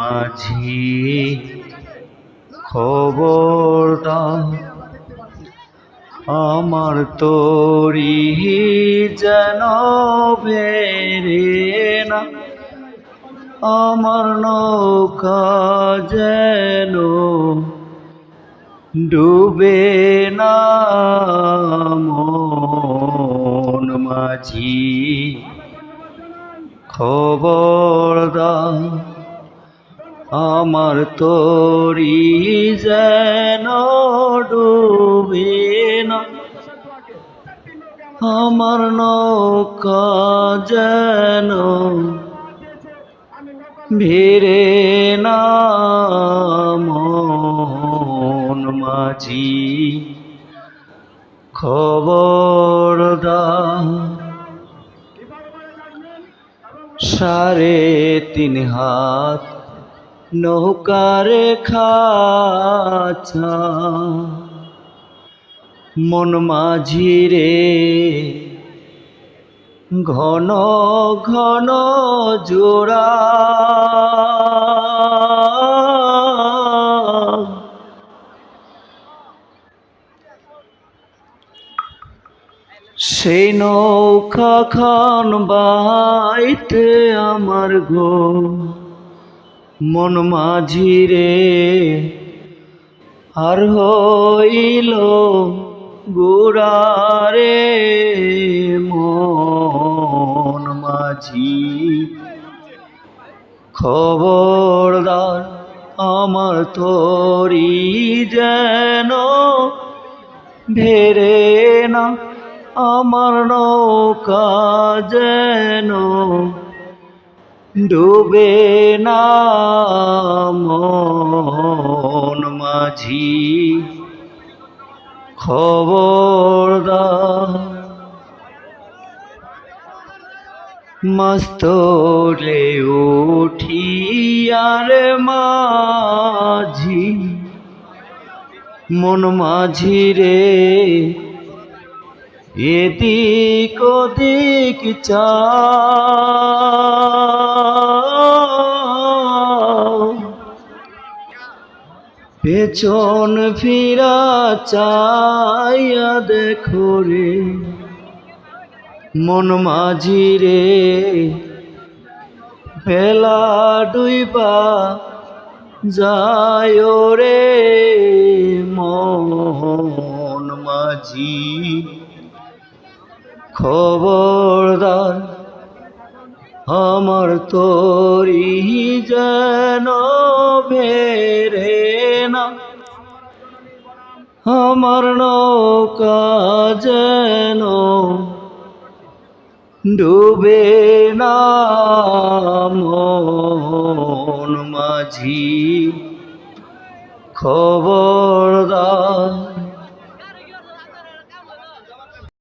মাঝি খবরদার, আমার তরি যেন বেরে না, আমার নৌকা যেন ডুবে না। মন মাঝি খবরদার, আমার তরি যেন ডুবে না, আমার নৌকা যেন ভিড়ে না। মন মাঝি খবরদার, 3.5 হাত নৌকার খাঁচা, মন মাঝি রে ঘন ঘন জোড়া, সেই নৌকা খান বাইতে আমার গো। মন মাঝি রে আর হইল গুড়ারে। মন মাঝি খবরদার, আমার তরি যেন ভেরে না, আমার নৌকা যেন ডুবে না। মন মাঝি খবরদার, মস্তরে উঠিয়ার মাঝি, মন মাঝি রে এদিক ওদিক চা, পেছন ফিরা চাইয়া দেখো রে। মন মাঝি রে বেলা ডুইবা যায় রে। মন মাঝি খবরদার, আমার তরি যেন ভেরে না, আমার নৌকা যেন ডুবে না। মন মাঝি খবরদার।